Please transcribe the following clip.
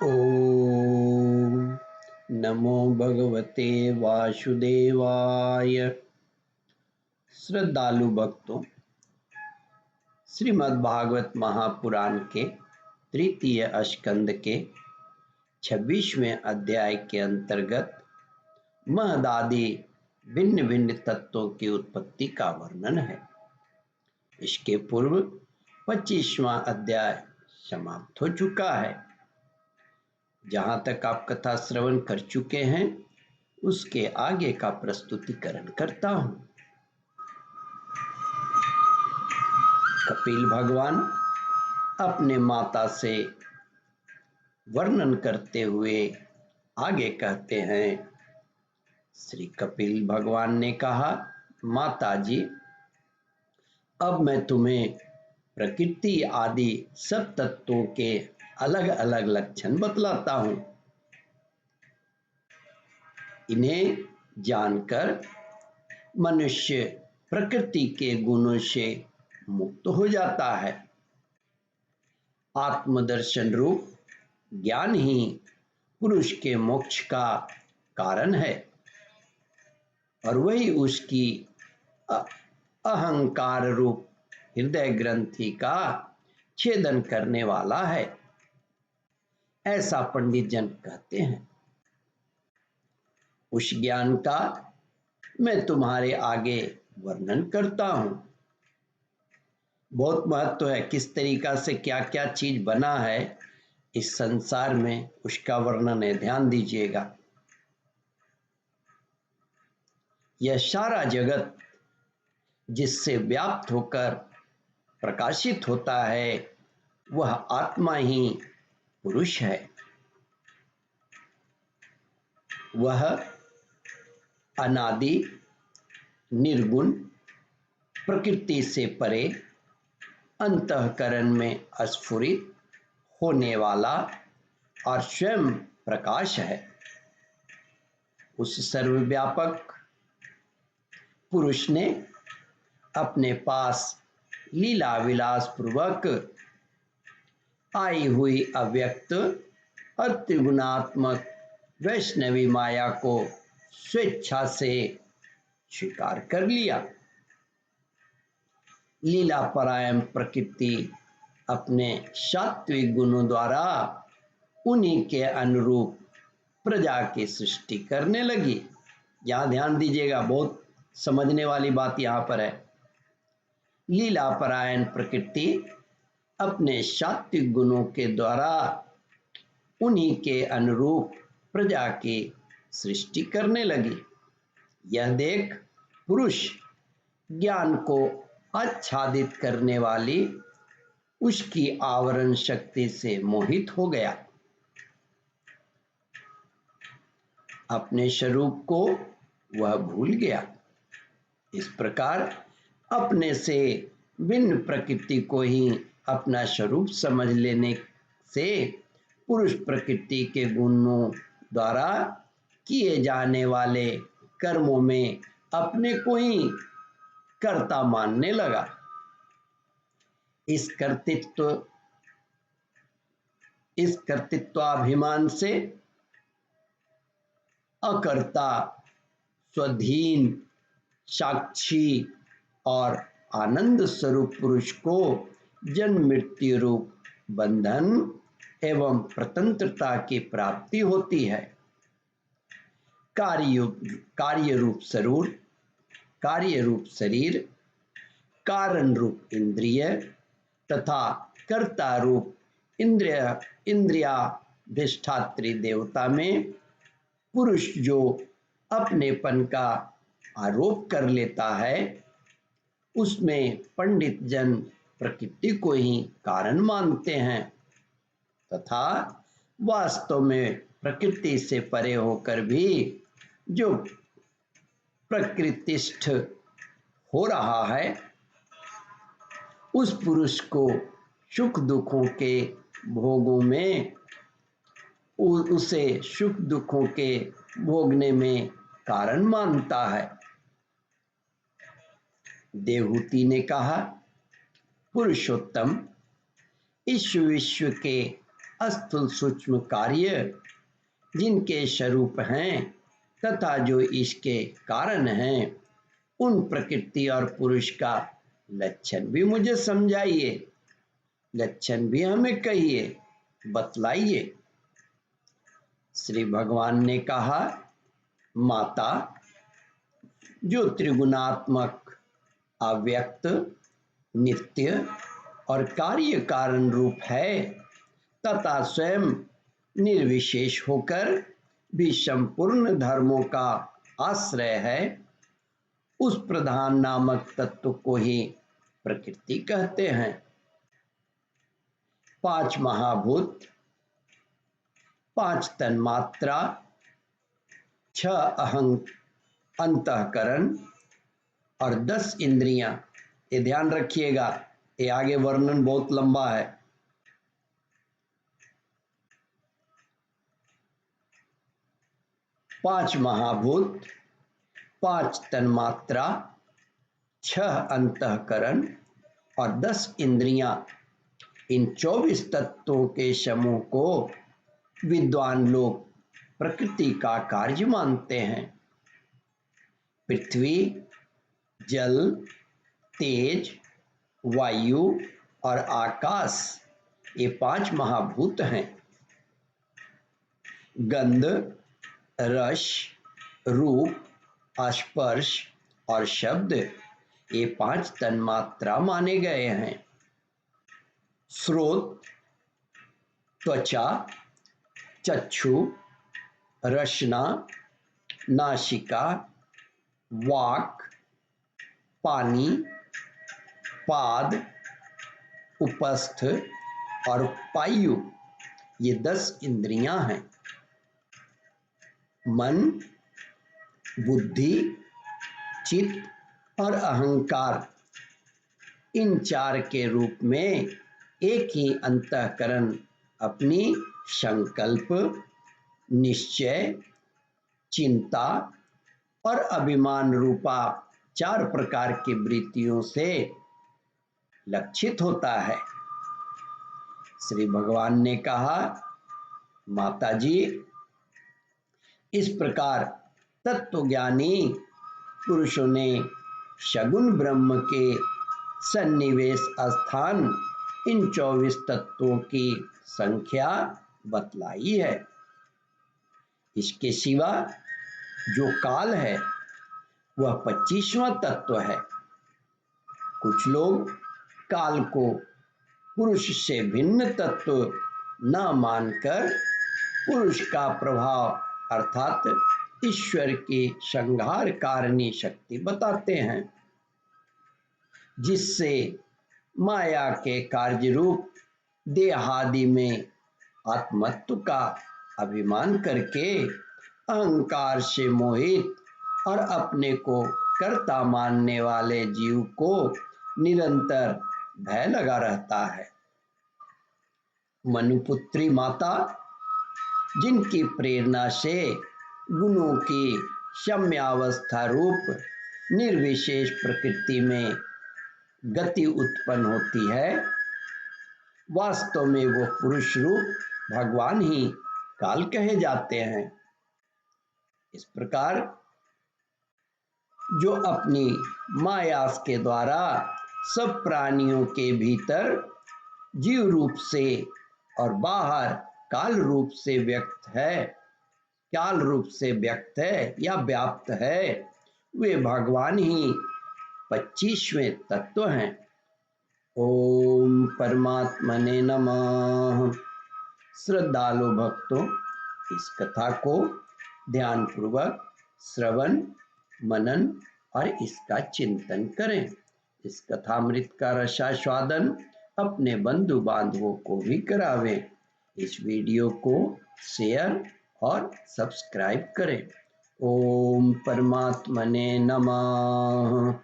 ओम नमो भगवते वासुदेवाय। श्रद्धालु भक्तों, श्रीमद् भागवत महापुराण के तृतीय स्कंद के 26वें अध्याय के अंतर्गत महदादि भिन्न भिन्न तत्वों की उत्पत्ति का वर्णन है। इसके पूर्व 25वां अध्याय समाप्त हो चुका है। जहां तक आप कथा श्रवण कर चुके हैं उसके आगे का प्रस्तुतिकरण करता हूं। कपिल भगवान अपने माता से वर्णन करते हुए आगे कहते हैं। श्री कपिल भगवान ने कहा, माता जी, अब मैं तुम्हें प्रकृति आदि सब तत्वों के अलग अलग लक्षण बतलाता हूं। इन्हें जानकर मनुष्य प्रकृति के गुणों से मुक्त हो जाता है। आत्मदर्शन रूप ज्ञान ही पुरुष के मोक्ष का कारण है और वही उसकी अहंकार रूप हृदय ग्रंथि का छेदन करने वाला है, ऐसा पंडित जन कहते हैं। उस ज्ञान का मैं तुम्हारे आगे वर्णन करता हूं। बहुत महत्व है किस तरीका से क्या क्या चीज बना है इस संसार में, उसका वर्णन है, ध्यान दीजिएगा। यह सारा जगत जिससे व्याप्त होकर प्रकाशित होता है वह आत्मा ही पुरुष है। वह अनादि निर्गुण प्रकृति से परे अंतःकरण में स्फुरित होने वाला और स्वयं प्रकाश है। उस सर्वव्यापक पुरुष ने अपने पास लीला विलास पूर्वक आई हुई अव्यक्त और त्रिगुणात्मक वैष्णवी माया को स्वेच्छा से स्वीकार कर लिया। लीला परायण प्रकृति अपने सात्विक गुणों द्वारा उन्हीं के अनुरूप प्रजा की सृष्टि करने लगी। यहां ध्यान दीजिएगा, बहुत समझने वाली बात यहां पर है। लीला परायण प्रकृति अपने सात्विक गुणों के द्वारा उन्हीं के अनुरूप प्रजा की सृष्टि करने लगी। यह देख पुरुष ज्ञान को आच्छादित करने वाली उसकी आवरण शक्ति से मोहित हो गया। अपने स्वरूप को वह भूल गया। इस प्रकार अपने से भिन्न प्रकृति को ही अपना स्वरूप समझ लेने से पुरुष प्रकृति के गुणों द्वारा किए जाने वाले कर्मों में अपने को ही कर्ता मानने लगा। इस कर्तृत्वाभिमान से अकर्ता, स्वाधीन, साक्षी और आनंद स्वरूप पुरुष को जन्म मृत्यु रूप बंधन एवं स्वतंत्रता की प्राप्ति होती है। कार्य रूप शरीर, कारण रूप इंद्रिय तथा कर्ता रूप इंद्रियाधिष्ठात्री देवता में पुरुष जो अपनेपन का आरोप कर लेता है उसमें पंडित जन प्रकृति को ही कारण मानते हैं तथा वास्तव में प्रकृति से परे होकर भी जो प्रकृतिस्थ हो रहा है उस पुरुष को सुख दुखों के भोगों में उसे सुख दुखों के भोगने में कारण मानता है। देवहूति ने कहा, पुरुषोत्तम, इस विश्व के स्थूल सूक्ष्म कार्य जिनके स्वरूप हैं तथा जो इसके कारण हैं, उन प्रकृति और पुरुष का लक्षण भी मुझे समझाइए, लक्षण भी हमें कहिए, बतलाइए। श्री भगवान ने कहा, माता जो त्रिगुणात्मक, अव्यक्त, नित्य और कार्य कारण रूप है तथा स्वयं निर्विशेष होकर भी संपूर्ण धर्मों का आश्रय है, उस प्रधान नामक तत्व को ही प्रकृति कहते हैं। 5 महाभूत, 5 तन्मात्रा, 6 अंतःकरण और 10 इंद्रियां। ये ध्यान रखिएगा, ये आगे वर्णन बहुत लंबा है। 5 महाभूत, 5 तन्मात्रा, 6 अंतःकरण और 10 इंद्रियां, इन 24 तत्वों के समूह को विद्वान लोग प्रकृति का कार्य मानते हैं। पृथ्वी, जल, तेज, वायु और आकाश, ये 5 महाभूत हैं। गंध, रस, रूप, स्पर्श और शब्द, ये 5 तन्मात्रा माने गए हैं। स्रोत, त्वचा, चक्षु, रसना, नासिका, वाक, पानी, पाद, उपस्थ और पायु, ये 10 इंद्रियां हैं। मन, बुद्धि, चित्त और अहंकार, इन 4 के रूप में एक ही अंतःकरण अपनी संकल्प, निश्चय, चिंता और अभिमान रूपा 4 प्रकार की वृत्तियों से लक्षित होता है। श्री भगवान ने कहा, माता जी, इस प्रकार तत्वज्ञानी पुरुषों ने सगुण ब्रह्म के सन्निवेश स्थान इन 24 तत्वों की संख्या बतलाई है। इसके सिवा जो काल है वह 25वां तत्व है। कुछ लोग काल को पुरुष से भिन्न तत्व न मानकर पुरुष का प्रभाव अर्थात ईश्वर की संहार कारिणी शक्ति बताते हैं, जिससे माया के कार्य रूप देहादि में आत्मत्व का अभिमान करके अहंकार से मोहित और अपने को कर्ता मानने वाले जीव को निरंतर भय लगा रहता है। मनुपुत्री माता, जिनकी प्रेरणा से गुणों की सम्यावस्था रूप निर्विशेष प्रकृति में गति उत्पन्न होती है, वास्तव में वो पुरुष रूप भगवान ही काल कहे जाते हैं। इस प्रकार जो अपनी माया के द्वारा सब प्राणियों के भीतर जीव रूप से और बाहर काल रूप से व्यक्त है या व्याप्त है, वे भगवान ही 25वें तत्व हैं। ओम परमात्मने नमः। श्रद्धालु भक्तों, इस कथा को ध्यान पूर्वक श्रवण, मनन और इसका चिंतन करें। इस कथामृत का रसास्वादन अपने बंधु बांधवों को भी करावें। इस वीडियो को शेयर और सब्सक्राइब करें। ओम परमात्मने नमः।